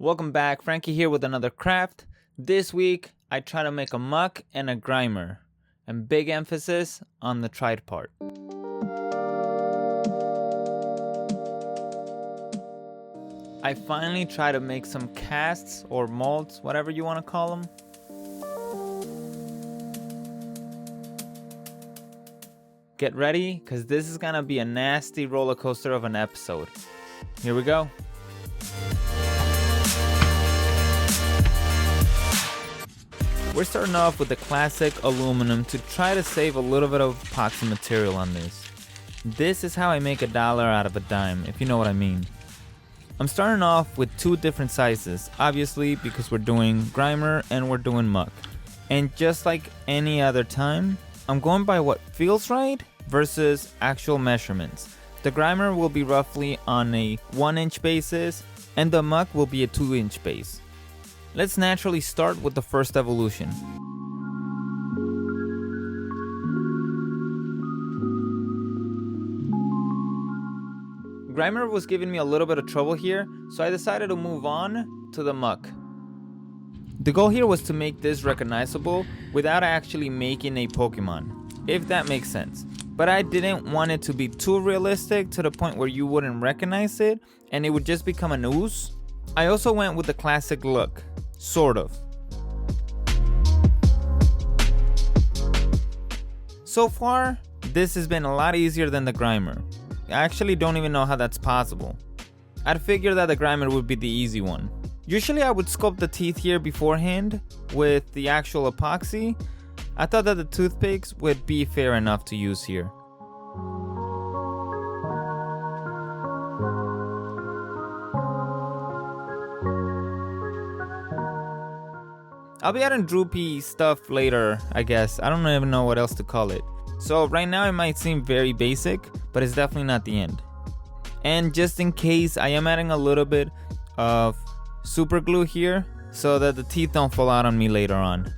Welcome back, Franky here with another craft. This week, I try to make a muck and a grimer, and big emphasis on the tried part. I finally try to make some casts or molds, whatever you want to call them. Get ready, because this is gonna be a nasty roller coaster of an episode. Here we go. We're starting off with the classic aluminum to try to save a little bit of epoxy material on this. This is how I make $1 out of a dime, if you know what I mean. I'm starting off with 2 different sizes, obviously because we're doing grimer and we're doing muck. And just like any other time, I'm going by what feels right versus actual measurements. The grimer will be roughly on a 1-inch basis and the muck will be a 2-inch base. Let's naturally start with the first evolution. Grimer was giving me a little bit of trouble here, so I decided to move on to the muck. The goal here was to make this recognizable without actually making a Pokemon, if that makes sense. But I didn't want it to be too realistic to the point where you wouldn't recognize it and it would just become an ooze. I also went with the classic look, sort of. So far, this has been a lot easier than the grimer. I actually don't even know how that's possible. I'd figure that the grimer would be the easy one. Usually I would sculpt the teeth here beforehand with the actual epoxy. I thought that the toothpicks would be fair enough to use here. I'll be adding droopy stuff later, I guess. I don't even know what else to call it. So right now it might seem very basic, but it's definitely not the end. And just in case, I am adding a little bit of super glue here so that the teeth don't fall out on me later on.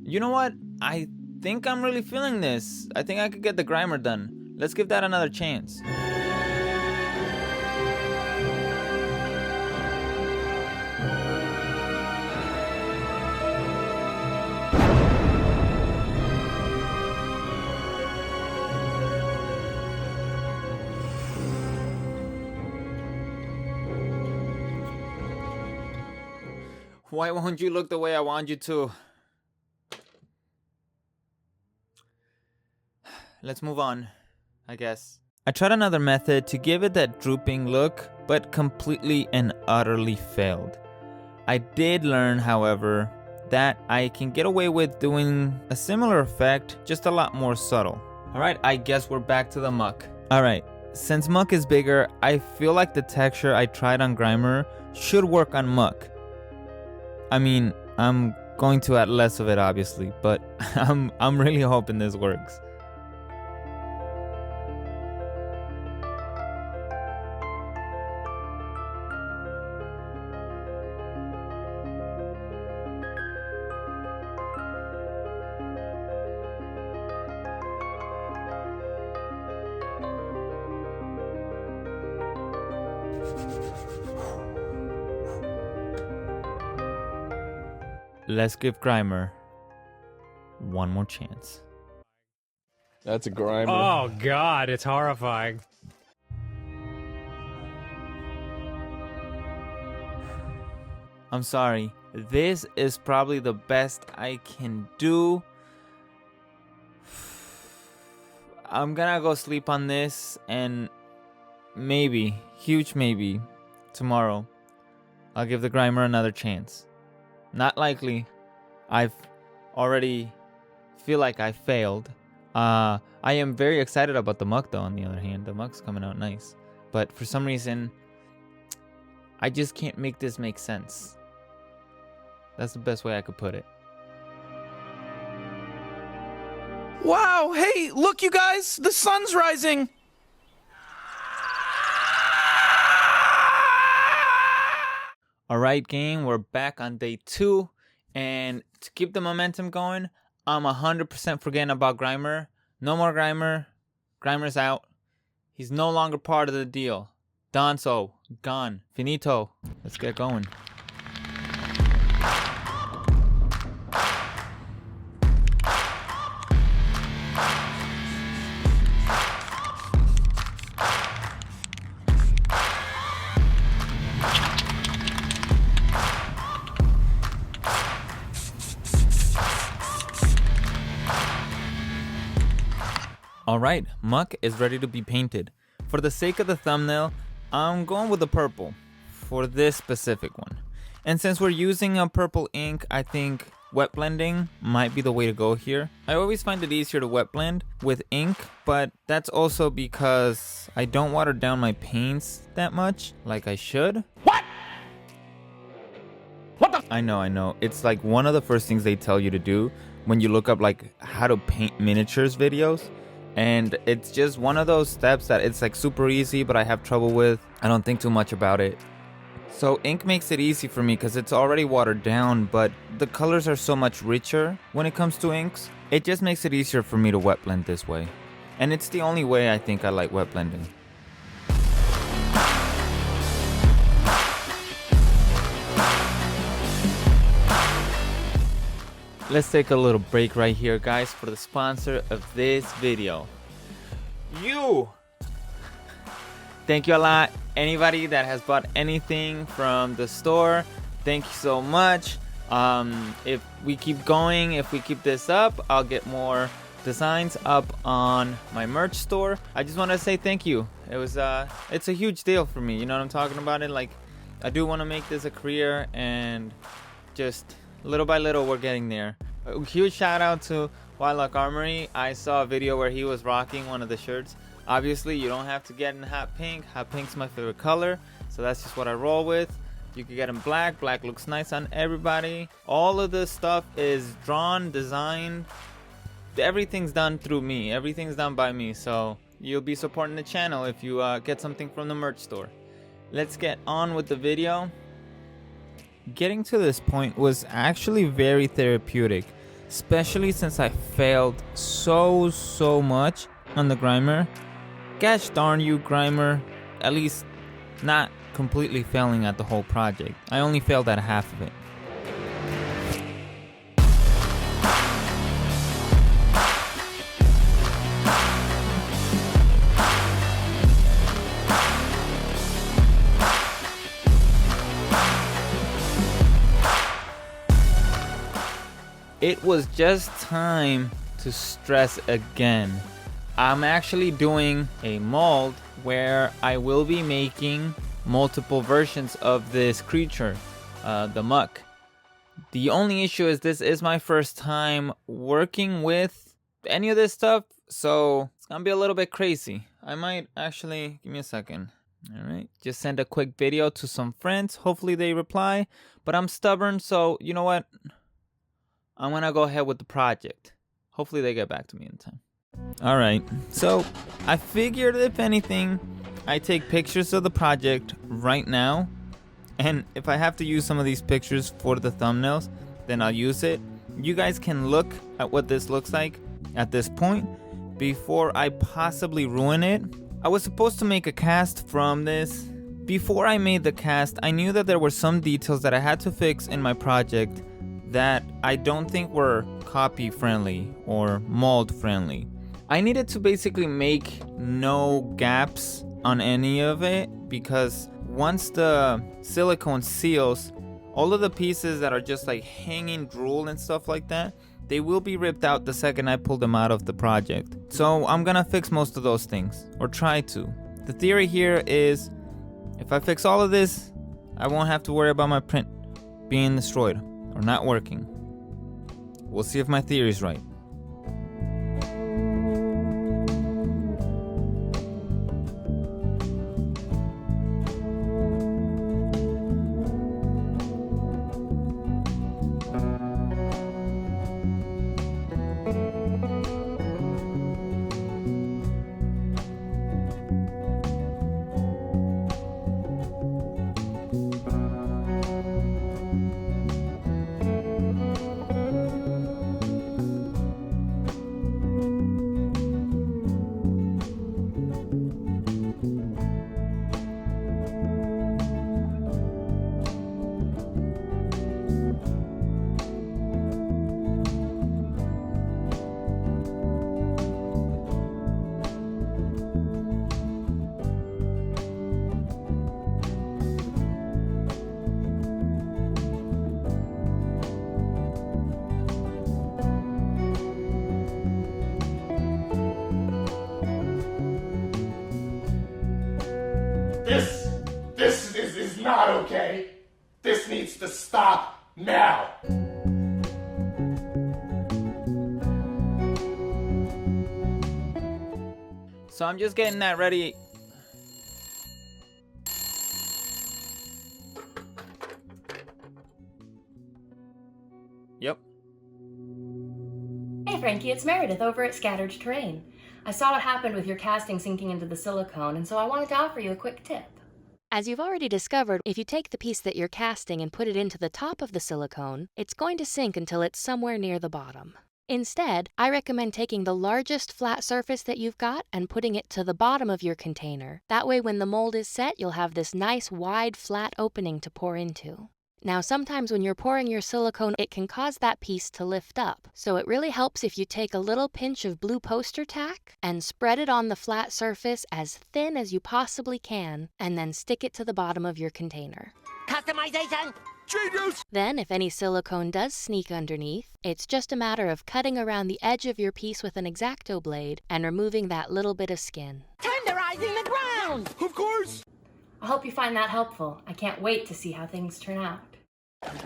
You know what? I think I'm really feeling this. I think I could get the grimer done. Let's give that another chance. Why won't you look the way I want you to? Let's move on, I guess. I tried another method to give it that drooping look, but completely and utterly failed. I did learn, however, that I can get away with doing a similar effect, just a lot more subtle. Alright, I guess we're back to the muck. Alright, since muck is bigger, I feel like the texture I tried on grimer should work on muck. I mean, I'm going to add less of it obviously, but I'm really hoping this works. Let's give grimer one more chance. That's a grimer. Oh god, it's horrifying. I'm sorry. This is probably the best I can do. I'm gonna go sleep on this and maybe, huge maybe, tomorrow I'll give the grimer another chance. Not likely. I've already feel like I failed. I am very excited about the muck though, on the other hand. The muck's coming out nice. But for some reason, I just can't make this make sense. That's the best way I could put it. Wow, hey, look you guys, the sun's rising. All right, gang, we're back on day 2. And to keep the momentum going, I'm 100% forgetting about Grimer. No more Grimer. Grimer's out. He's no longer part of the deal. Donso, gone. Finito. Let's get going. Alright, Muck is ready to be painted. For the sake of the thumbnail, I'm going with the purple for this specific one. And since we're using a purple ink, I think wet blending might be the way to go here. I always find it easier to wet blend with ink, but that's also because I don't water down my paints that much like I should. What the? I know. It's like one of the first things they tell you to do when you look up like how to paint miniatures videos. And it's just one of those steps that it's like super easy, but I have trouble with. I don't think too much about it. So ink makes it easy for me because it's already watered down, but the colors are so much richer when it comes to inks. It just makes it easier for me to wet blend this way. And it's the only way I think I like wet blending. Let's take a little break right here, guys, for the sponsor of this video. You! Thank you a lot. Anybody that has bought anything from the store, thank you so much. If we keep going, if we keep this up, I'll get more designs up on my merch store. I just want to say thank you. It's a huge deal for me. You know what I'm talking about? Like, I do want to make this a career, and just little by little, we're getting there. A huge shout out to Wildlock Armory. I saw a video where he was rocking one of the shirts. Obviously, you don't have to get in hot pink. Hot pink's my favorite color, so that's just what I roll with. You can get in black. Black looks nice on everybody. All of this stuff is drawn, designed. Everything's done through me. Everything's done by me, so you'll be supporting the channel if you get something from the merch store. Let's get on with the video. Getting to this point was actually very therapeutic, especially since I failed so much on the Grimer. Gosh darn you, Grimer. At least not completely failing at the whole project. I only failed at half of it. It was just time to stress again. I'm actually doing a mold where I will be making multiple versions of this creature, the Muck. The only issue is this is my first time working with any of this stuff, so it's gonna be a little bit crazy. I might actually, give me a second. Alright, just send a quick video to some friends. Hopefully they reply, but I'm stubborn, so you know what? I'm gonna go ahead with the project. Hopefully they get back to me in time. Alright, so I figured if anything, I take pictures of the project right now. And if I have to use some of these pictures for the thumbnails, then I'll use it. You guys can look at what this looks like at this point before I possibly ruin it. I was supposed to make a cast from this. Before I made the cast, I knew that there were some details that I had to fix in my project that I don't think were copy friendly or mold friendly. I needed to basically make no gaps on any of it, because once the silicone seals, all of the pieces that are just like hanging drool and stuff like that, they will be ripped out the second I pull them out of the project. So I'm gonna fix most of those things, or try to. The theory here is if I fix all of this, I won't have to worry about my print being destroyed or not working. We'll see if my theory is right. needs to stop now. So I'm just getting that ready. Yep. Hey Frankie, it's Meredith over at Scattered Terrain. I saw what happened with your casting sinking into the silicone, and so I wanted to offer you a quick tip. As you've already discovered, if you take the piece that you're casting and put it into the top of the silicone, it's going to sink until it's somewhere near the bottom. Instead, I recommend taking the largest flat surface that you've got and putting it to the bottom of your container. That way when the mold is set, you'll have this nice wide flat opening to pour into. Now sometimes when you're pouring your silicone, it can cause that piece to lift up. So it really helps if you take a little pinch of blue poster tack and spread it on the flat surface as thin as you possibly can, and then stick it to the bottom of your container. Customization! Genius! Then, if any silicone does sneak underneath, it's just a matter of cutting around the edge of your piece with an X-Acto blade and removing that little bit of skin. Tenderizing the ground! Of course! I hope you find that helpful. I can't wait to see how things turn out.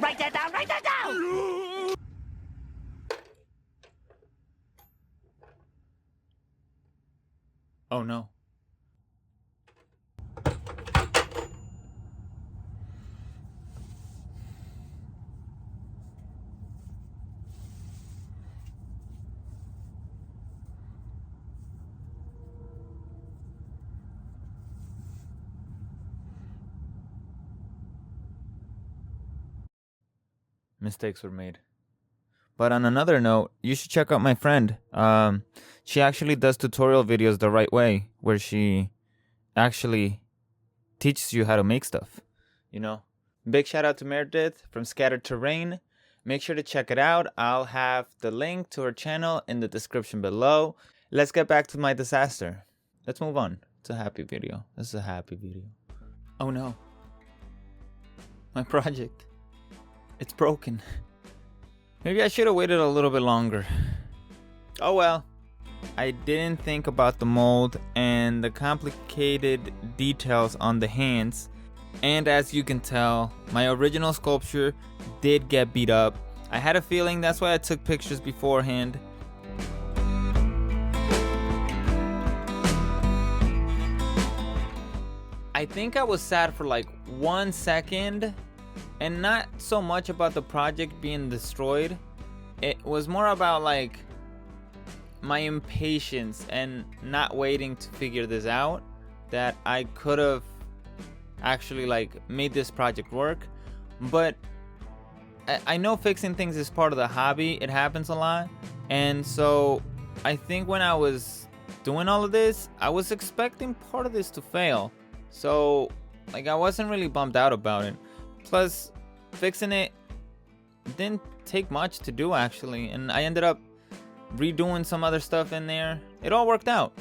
Write that down, write that down! Oh no. Mistakes were made. But on another note, you should check out my friend. She actually does tutorial videos the right way, where she actually teaches you how to make stuff. You know? Big shout out to Meredith from Scattered Terrain. Make sure to check it out. I'll have the link to her channel in the description below. Let's get back to my disaster. Let's move on. It's a happy video. This is a happy video. Oh no. My project. It's broken. Maybe I should have waited a little bit longer. Oh well. I didn't think about the mold and the complicated details on the hands. And as you can tell, my original sculpture did get beat up. I had a feeling, that's why I took pictures beforehand. I think I was sad for like 1 second. And not so much about the project being destroyed. It was more about like my impatience and not waiting to figure this out, that I could have actually like made this project work. But I know fixing things is part of the hobby. It happens a lot. And so I think when I was doing all of this, I was expecting part of this to fail. So like I wasn't really bummed out about it. Plus, fixing it didn't take much to do actually, and I ended up redoing some other stuff in there. It all worked out.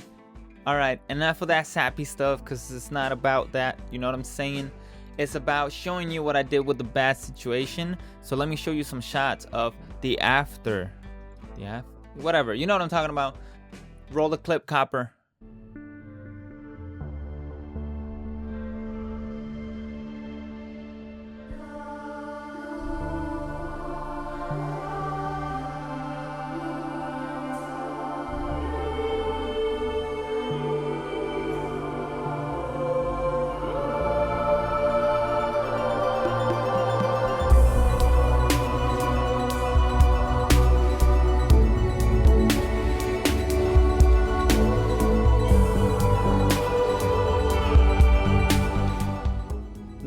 Alright, enough of that sappy stuff, because it's not about that, you know what I'm saying? It's about showing you what I did with the bad situation. So let me show you some shots of the after. Yeah, whatever, you know what I'm talking about. Roll the clip, Copper.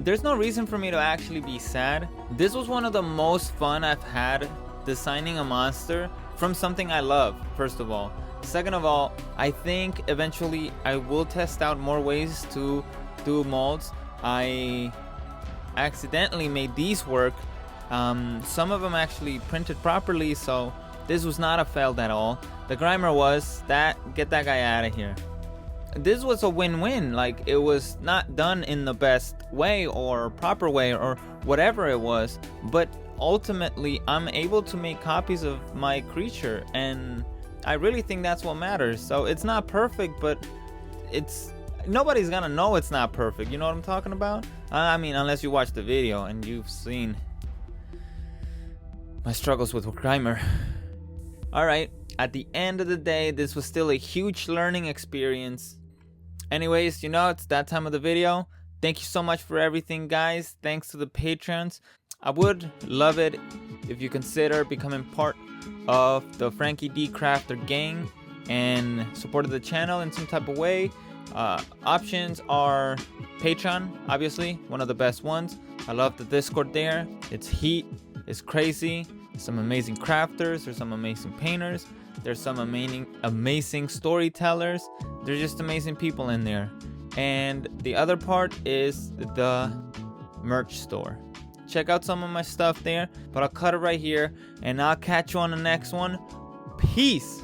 There's no reason for me to actually be sad. This was one of the most fun I've had designing a monster from something I love, first of all. Second of all, I think eventually I will test out more ways to do molds. I accidentally made these work. Some of them actually printed properly, so this was not a failed at all. The grimer was that, get that guy out of here. This was a win-win. Like, it was not done in the best way or proper way or whatever it was, but ultimately I'm able to make copies of my creature, and I really think that's what matters. So it's not perfect, but it's nobody's gonna know it's not perfect. You know what I'm talking about? I mean, unless you watch the video and you've seen my struggles with Grimer. Alright, at the end of the day, this was still a huge learning experience. Anyways, you know, it's that time of the video. Thank you so much for everything, guys. Thanks to the patrons. I would love it if you consider becoming part of the Franky D Crafter gang and supported the channel in some type of way. Options are Patreon, obviously, one of the best ones. I love the Discord there. It's heat, it's crazy. There's some amazing crafters, there's some amazing painters, there's some amazing storytellers. There's just amazing people in there. And the other part is the merch store. Check out some of my stuff there, but I'll cut it right here and I'll catch you on the next one. Peace.